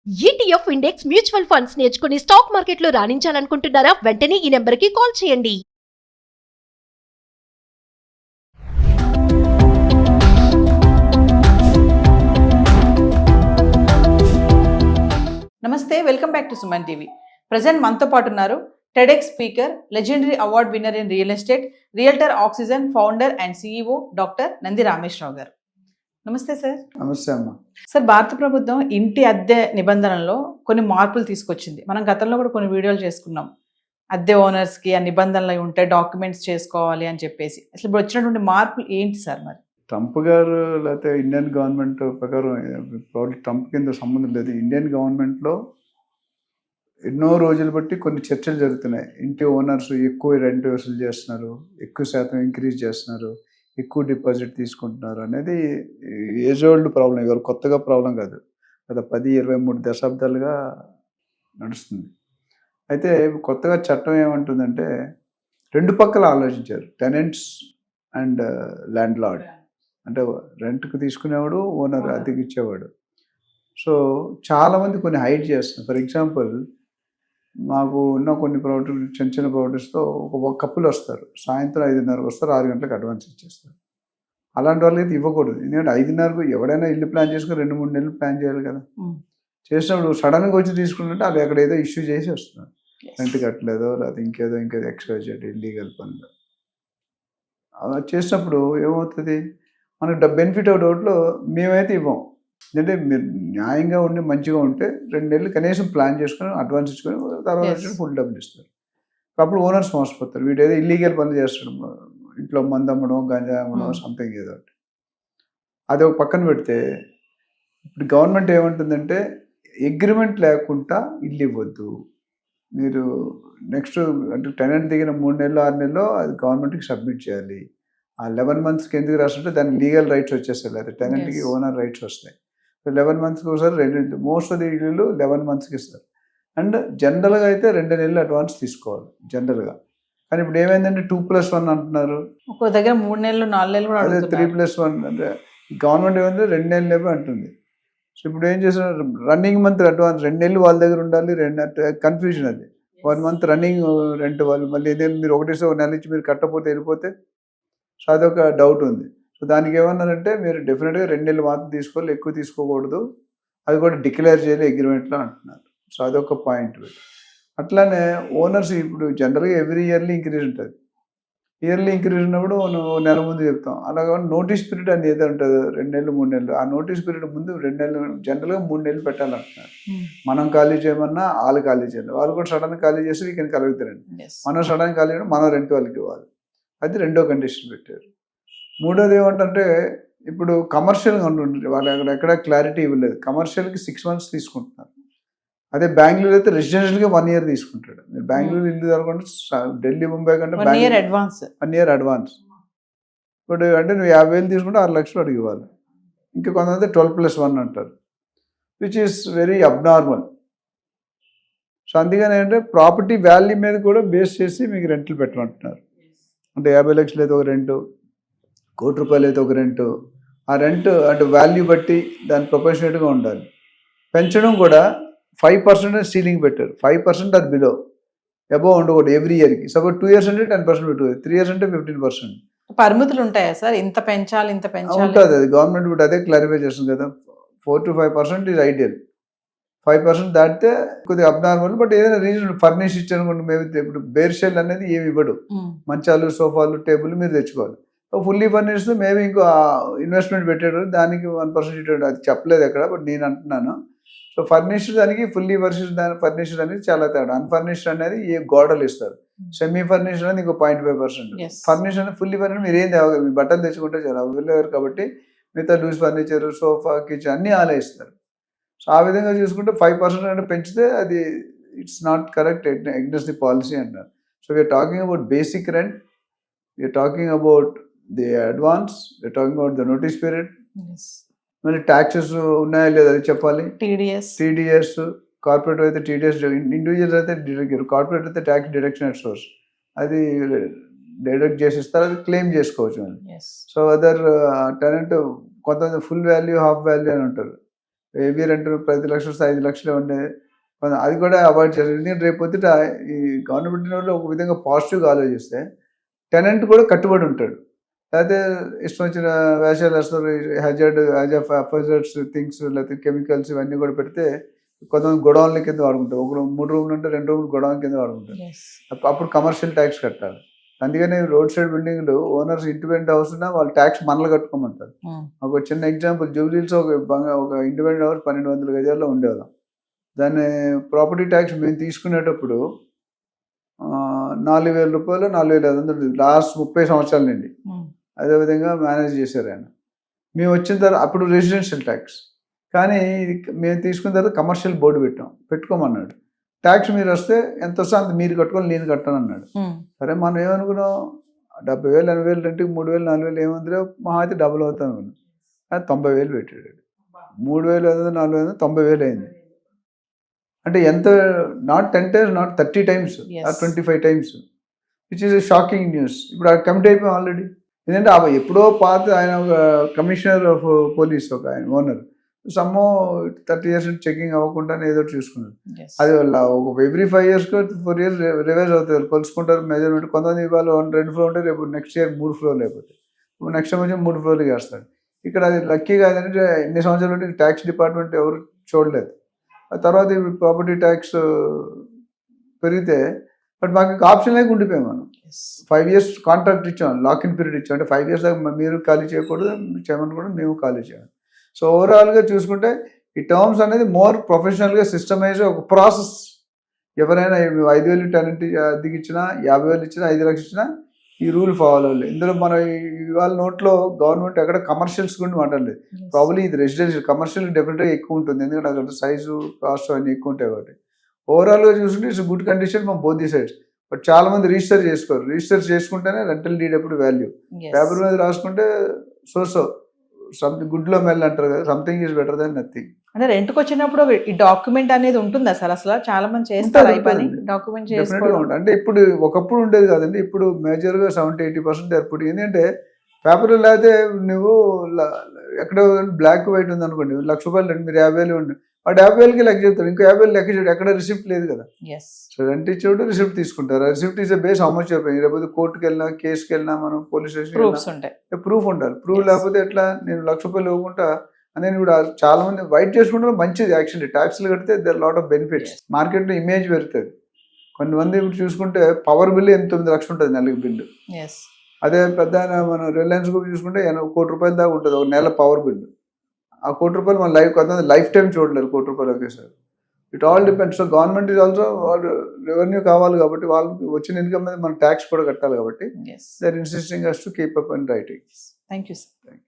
ETF index mutual funds నేర్చుకుని stock మార్కెట్లో రాణించాలనుకుంటున్నారా? వెంటనే ఈ నెంబర్కి కాల్ చేయండి. నమస్తే, welcome back to Suman TV. Present మనతో పాటు ఉన్నారు TEDx speaker, legendary award winner in real estate, realtor oxygen founder and CEO doctor Nandi Rameshwar Rao గారు. నమస్తే సార్. నమస్తే అమ్మ. సార్, భారత ప్రభుత్వం ఇంటి అద్దె నిబంధనల్లో కొన్ని మార్పులు తీసుకొచ్చింది. మనం గతంలో కూడా కొన్ని వీడియోలు చేసుకున్నాం. అద్దె ఓనర్స్కి ఆ నిబంధనలు అవి ఉంటాయి, డాక్యుమెంట్స్ చేసుకోవాలి అని చెప్పేసి. అసలు ఇప్పుడు వచ్చినటువంటి మార్పులు ఏంటి సార్? మరి ట్రంప్ గారు లేకపోతే ఇండియన్ గవర్నమెంట్ ప్రకారం ట్రంప్ కింద సంబంధం లేదు. ఇండియన్ గవర్నమెంట్లో ఎన్నో రోజులు బట్టి కొన్ని చర్చలు జరుగుతున్నాయి. ఇంటి ఓనర్స్ ఎక్కువ రెంట్ వసూలు చేస్తున్నారు, ఎక్కువ శాతం ఇంక్రీజ్ చేస్తున్నారు, ఎక్కువ డిపాజిట్ తీసుకుంటున్నారు అనేది ఏజ్ ఓల్డ్ ప్రాబ్లం. ఎవరు కొత్తగా ప్రాబ్లం కాదు, గత 10-23 దశాబ్దాలుగా నడుస్తుంది. అయితే కొత్తగా చట్టం ఏమంటుందంటే రెండు పక్కల ఆలోచించారు, టెనెంట్స్ అండ్ ల్యాండ్ లార్డ్. అంటే రెంట్కి తీసుకునేవాడు, ఓనర్ అద్దెకి ఇచ్చేవాడు. సో చాలామంది కొన్ని హైడ్ చేస్తున్నారు. ఫర్ ఎగ్జాంపుల్, మాకు ఉన్న కొన్ని ప్రాపర్టీ, చిన్న చిన్న ప్రాపర్టీస్తో ఒక కప్పులు వస్తారు, సాయంత్రం 5:30 వస్తారు, 6 గంటలకు అడ్వాన్స్ ఇచ్చేస్తారు. అలాంటి వాళ్ళకి అయితే ఇవ్వకూడదు. ఎందుకంటే 5:30కు ఎవడైనా ఇల్లు ప్లాన్ చేసుకుని 2-3 నెలలు ప్లాన్ చేయాలి కదా. చేసినప్పుడు సడన్గా వచ్చి తీసుకుంటుంటే అది అక్కడ ఏదో ఇష్యూ చేసి వస్తున్నారు, రెంట్ కట్టలేదో లేకపోతే ఇంకేదో ఎక్స్ట్రా చేయడం, ఇల్లీగల్ పనులు. అలా చేసినప్పుడు ఏమవుతుంది, మనకు బెనిఫిట్ ఆఫ్ డౌట్లో మేమైతే ఇవ్వం. ఎందుకంటే మీరు న్యాయంగా ఉండి మంచిగా ఉంటే 2 నెలలు కనీసం ప్లాన్ చేసుకొని అడ్వాన్స్ ఇచ్చుకొని తర్వాత ఫుల్ డబ్బులు ఇస్తారు. అప్పుడు ఓనర్స్ మోసపోతారు, వీడు ఏదో ఇల్లీగల్ పనులు చేస్తాడు, ఇంట్లో మందు అమ్మడం, గంజా అమ్మడం, సంథింగ్ ఏదో. అది ఒక పక్కన పెడితే ఇప్పుడు గవర్నమెంట్ ఏమంటుందంటే అగ్రిమెంట్ లేకుండా ఇల్లు ఇవ్వద్దు. మీరు నెక్స్ట్ అంటే టెనెంట్ దిగిన 3 నెలలు 6 నెలలో అది గవర్నమెంట్కి సబ్మిట్ చేయాలి. ఆ 11 మంత్స్కి ఎందుకు రాస్తుంటే దానికి లీగల్ రైట్స్ వచ్చేస్తాయి, లేదా టెనెంట్కి ఓనర్ రైట్స్ వస్తాయి. 11 మంత్స్కి ఒకసారి 2, మోస్ట్ ఆఫ్ ది ఇల్లు 11 మంత్స్కి ఇస్తారు. అండ్ జనరల్గా అయితే 2 నెలలు అడ్వాన్స్ తీసుకోవాలి జనరల్గా. కానీ ఇప్పుడు ఏమైందంటే 2+1 అంటున్నారు, ఒక్కో దగ్గర 3 నెలలు 4 నెలలు కూడా అదే 3+1 అంటే గవర్నమెంట్ ఏమంటే 2 నెలలు లేవో అంటుంది. సో ఇప్పుడు ఏం చేస్తున్నారు, రన్నింగ్ మంత్ అడ్వాన్స్ 2 నెలలు వాళ్ళ దగ్గర ఉండాలి. కన్ఫ్యూజన్ అది. 1 మంత్ రన్నింగ్ రెంట్ వాళ్ళు మళ్ళీ ఏదైనా మీరు ఒకటేసో 1 నెల నుంచి మీరు కట్టకపోతే వెళ్ళిపోతే. సో అదొక డౌట్ ఉంది. సో దానికి ఏమన్నారంటే మీరు డెఫినెట్గా 2 నెలలు మాత్రం తీసుకోవాలి, ఎక్కువ తీసుకోకూడదు, అది కూడా డిక్లేర్ చేయాలి అగ్రిమెంట్లో అంటున్నారు. సో అదొక పాయింట్. అట్లానే ఓనర్స్ ఇప్పుడు జనరల్గా ఎవ్రీ ఇయర్లీ ఇంక్రీజ్ ఉంటుంది. ఇయర్లీ ఇంక్రీజ్ ఉన్నప్పుడు నెల ముందు చెప్తాం. అలాగే నోటీస్ పీరియడ్ అని ఏదో ఉంటుంది, 2 నెలలు 3 నెలలు. ఆ నోటీస్ పీరియడ్ ముందు 2 నెలలు, జనరల్గా 3 నెలలు పెట్టాలంటున్నారు. మనం ఖాళీ చేయమన్నా వాళ్ళు ఖాళీ చేయాలి, వాళ్ళు కూడా సడన్గా ఖాళీ చేసి వీకెండ్ కలుగుతారండి. మనం సడన్గా ఖాళీ చేయడం, మనం రెంట్ వాళ్ళకి ఇవ్వాలి. అది రెండో కండిషన్ పెట్టారు. మూడోది ఏమంటే ఇప్పుడు కమర్షియల్గా ఉంటుంది, వాళ్ళు ఎక్కడ క్లారిటీ ఇవ్వలేదు. కమర్షియల్కి 6 మంత్స్ తీసుకుంటున్నారు. అదే బెంగళూరు అయితే రెసిడెన్షియల్గా 1 year తీసుకుంటాడు. మీరు బెంగళూరు ఇల్లు జరగకుండా ఢిల్లీ, ముంబై కంటే 1 year అడ్వాన్స్. 1 year advance. ఇప్పుడు అంటే నువ్వు 50,000 తీసుకుంటే 6 లక్షలు అడిగి ఇవ్వాలి. ఇంకా కొంతమంది 12+1 అంటారు, which is very abnormal. So అందుకని ఏంటంటే ప్రాపర్టీ వాల్యూ మీద కూడా బేస్ చేసి మీకు రెంట్లు పెట్టమంటున్నారు. అంటే 50 లక్షలు అయితే ఒక రెంటు, ₹1,00,00,000 అయితే ఒక రెంటు. ఆ రెంట్ అంటే వాల్యూ బట్టి దాని ప్రొపోర్షనేట్గా ఉండాలి. పెంచడం కూడా 5% సీలింగ్ పెట్టారు. 5% అది బిలో, అబోవ్ ఉండకూడదు ఎవ్రీ ఇయర్కి. సపోజ్ 2 years అంటే 10% పెట్టుకోవాలి, 3 years అంటే 15%. పరిమితులు ఉంటాయా సార్? ఇంత పెంచాలి ఇంత పెంచాలి ఉంటుంది. అది గవర్నమెంట్ ఇప్పుడు అదే క్లారిఫై చేస్తుంది కదా. 4 to 5% ఈజ్ ఐడియల్. 5% దాటితే కొద్దిగా అబ్నార్మల్. బట్ ఏదైనా రీజన్ ఫర్నిష్ ఇచ్చారనుకోండి, మేము ఇప్పుడు బేర్ షెల్ అనేది ఏమి ఇవ్వడు, మంచాలు, సోఫాలు, టేబుల్ మీరు తెచ్చుకోవాలి. ఫుల్లీ ఫర్నిష్డ్ మేబీ ఇంకో ఇన్వెస్ట్మెంట్ పెట్టాడు, దానికి 1% ఇచ్చాడు. అది చెప్పలేదు ఎక్కడ, బట్ నేను అంటున్నాను. సో ఫర్నిష్డ్ దానికి ఫుల్లీ ఫర్నిష్డ్ అనేది చాలా తేడా. అన్ఫర్నిష్డ్ అనేది ఏ గోడలు ఇస్తారు, సెమీ ఫర్నిష్డ్ అనేది ఇంకో 0.5%. ఫర్నిష్డ్ అనేది ఫుల్లీ ఫర్నిష్డ్ మీరు ఏం తేవాలి, మీ బట్టలు తెచ్చుకుంటే చాలా వెళ్ళేవారు కాబట్టి మిగతా లూజ్ ఫర్నిచర్, సోఫా, కిచెన్ అన్నీ ఆలే ఇస్తారు. సో ఆ విధంగా చూసుకుంటే 5% అంటే పెంచితే అది it's not correct, against the policy అంటారు. So we're talking about basic rent, we're talking about the advance, we're talking about the notice period. మళ్ళీ ట్యాక్సెస్ ఉన్నాయా లేదా అది చెప్పాలి. టీడీఎస్, కార్పొరేట్ అయితే టీడీఎస్, ఇండివిజువల్స్ అయితే కార్పొరేట్ అయితే ట్యాక్స్ డిడక్షన్ అట్ సోర్స్, అది డిడక్ట్ చేసి ఇస్తారు, అది క్లెయిమ్ చేసుకోవచ్చు. సో అదర్ టెనెంట్ కొంతమంది ఫుల్ వాల్యూ, హాఫ్ వాల్యూ అని ఉంటారు. ఏబీ రెంట్ 10 లక్షలు 5 లక్షలు ఉండే అది కూడా అవాయిడ్ చేయాలి. ఎందుకంటే రేపు పొద్దుట ఈ గవర్నమెంట్ వాళ్ళు ఒక విధంగా పాజిటివ్గా ఆలోచిస్తే టెనెంట్ కూడా కట్టుబడి ఉంటాడు. లేకపోతే ఇష్టం వచ్చిన వేషాలు వేస్తారు, హజార్డ్స్ థింగ్స్ లేకపోతే కెమికల్స్ ఇవన్నీ కూడా పెడితే కొంతమంది గొడవల కింద వాడుకుంటారు. ఒక 3 రూమ్లు ఉంటే 2 రూమ్లు గొడవల కింద వాడుకుంటారు. అప్పుడు కమర్షియల్ ట్యాక్స్ కట్టాలి. అందుకని రోడ్ సైడ్ బిల్డింగ్లు ఓనర్స్ ఇండిపెండెంట్ హౌస్ ఉన్నా వాళ్ళు ట్యాక్స్ మనలు కట్టుకోమంటారు. ఒక చిన్న ఎగ్జాంపుల్, జూబ్లీస్ ఒక ఇండిపెండెంట్ హౌస్ 1200 గజాల్లో ఉండేవాళ్ళం. దాన్ని ప్రాపర్టీ ట్యాక్స్ మేము తీసుకునేటప్పుడు 4,000 రూపాయలు 4,500 లాస్ట్ 30 సంవత్సరాల నుండి అదేవిధంగా మేనేజ్ చేశారు ఆయన. మేము వచ్చిన తర్వాత అప్పుడు రెసిడెన్షియల్ ట్యాక్స్, కానీ ఇది మేము తీసుకున్న తర్వాత కమర్షియల్ బోర్డు పెట్టుకోమన్నాడు. ట్యాక్స్ మీరు వస్తే ఎంత వస్తే అంత మీరు కట్టుకొని నేను కట్టాను అన్నాడు. సరే మనం ఏమనుకున్నాం, 70,000 80,000 రెంట్కి 3,000 4,000 ఏమందిలో మహా అయితే డబుల్ అవుతాను అనుకున్నాం. అది 90,000 పెట్టాడు. 3,500 4,500 90,000 అయింది. అంటే ఎంత, not 10 times, not 30 times, 25 times, which is shocking news. ఇప్పుడు అది కమిట్ అయిపోయాం ఆల్రెడీ. ఎందుకంటే ఎప్పుడో పాత ఆయన ఒక కమిషనర్ ఆఫ్ పోలీస్ ఒక ఆయన ఓనర్ సమ్మో 30 years చెకింగ్ అవ్వకుండానే ఏదో చూసుకున్నారు. అది ఒక ఎవ్రీ 5 years 4 years రివైజ్ అవుతారు, కొలుసుకుంటారు మెజర్మెంట్. కొంతమంది ఇవాళ 2 floor ఉంటే రేపు నెక్స్ట్ ఇయర్ 3 floor అయిపోతాయి, నెక్స్ట్ టైం వచ్చి 3 floor వేస్తాడు. ఇక్కడ అది లక్కీగా ఏంటంటే ఎన్ని సంవత్సరాలు ట్యాక్స్ డిపార్ట్మెంట్ ఎవరు చూడలేదు. ఆ తర్వాత ఇప్పుడు ప్రాపర్టీ ట్యాక్స్ పెరిగితే బట్ మాకు ఆప్షన్ లేక ఉండిపోయాం. మనం 5 years కాంట్రాక్ట్ ఇచ్చాం, లాక్ ఇన్ పీరియడ్ ఇచ్చాం. అంటే 5 years దాకా మీరు ఖాళీ చేయకూడదు, చేయమని కూడా మేము ఖాళీ చేయాలి. సో ఓవరాల్గా చూసుకుంటే ఈ టర్మ్స్ అనేది మోర్ ప్రొఫెషనల్గా సిస్టమైజ్ ఒక ప్రాసెస్. ఎవరైనా 5,000 టెనెంట్ అద్దెకి ఇచ్చినా, 50,000 ఇచ్చినా, 5 లక్షలు ఇచ్చినా ఈ రూల్ ఫాలో అవ్వాలి. ఇందులో మనం ఇవాళ నోట్లో గవర్నమెంట్ ఎక్కడ కమర్షియల్స్ గురించి మాట్లాడలేదు. ప్రాబ్లీ ఇది రెసిడెన్షియల్, కమర్షియల్ డెఫినెట్గా ఎక్కువ ఉంటుంది, ఎందుకంటే అక్కడ సైజు కాస్ట్ అన్నీ ఎక్కువ ఉంటాయి కాబట్టి. ఓవరాల్గా చూసుకుంటే it's good condition from both the sides. But చాలా మంది రిజిస్టర్ చేసుకోరు. రిజిస్టర్ చేసుకుంటేనే రెంటల్ డీడ్ ఎప్పుడు వాల్యూ. పేపర్ మీద రాసుకుంటే సో సంథింగ్ గుడ్లో మెల్ అంటారు కదా, something is better than nothing. అంటే రెంట్కి వచ్చినప్పుడు ఈ డాక్యుమెంట్ అనేది ఉంటుందా సార్? అసలు చాలా మంది చేస్తారు ఈ పని, డాక్యుమెంట్ చేసుకోవడం. అంటే ఇప్పుడు ఒకప్పుడు ఉండేది కాదండి, ఇప్పుడు మేజర్గా 70-80% ఏర్పడి. ఎందుకంటే పేపర్ లేకపోతే నువ్వు ఎక్కడ బ్లాక్ వైట్ ఉంది అనుకోండి, ₹1,00,000 రెండు, మీరు 50,000 ఉండి వాడు 50,000కి లెక్క చెప్తారు, ఇంకో 50,000 లెక్క చేయడు, ఎక్కడ రిసిప్ట్ లేదు కదా. సో రెంట్ ఇచ్చేవాడు రిసిప్ట్ తీసుకుంటారు. ఆ receipt is base how much అయిపోయింది. లేకపోతే కోర్టుకి వెళ్ళినా, కేసుకి వెళ్ళినా, మనం పోలీస్ స్టేషన్ ప్రూఫ్ ఉండాలి. ప్రూఫ్ లేకపోతే ఎట్లా, నేను ₹1,00,000 ఇవ్వకుండా అనేది కూడా చాలా మంది వైట్ చేసుకుంటారు. మంచిది యాక్చువల్లీ, ట్యాక్స్లు కడితే దర్ లాట్ ఆఫ్ బెనిఫిట్స్. మార్కెట్లో ఇమేజ్ పెరుగుతుంది. కొంతమంది ఇప్పుడు చూసుకుంటే పవర్ బిల్లు 8-9 లక్షలు ఉంటుంది నెలకి బిల్లు. అదే పెద్ద మన రిలయన్స్ గ్రూప్ చూసుకుంటే ₹1,00,000 దాకా ఉంటుంది ఒక నెల పవర్ బిల్లు. ఆ ₹1,00,000 మన కొంతమంది లైఫ్ టైం చూడలేరు ₹1,00,000 ఒకేసారి. It all depends. So government is also, వాళ్ళు రెవెన్యూ కావాలి కాబట్టి వాళ్ళకి వచ్చిన ఇన్కమ్ మీద మనం ట్యాక్స్ కూడా కట్టాలి కాబట్టి they are insisting us to keep up and writing. Thank you sir.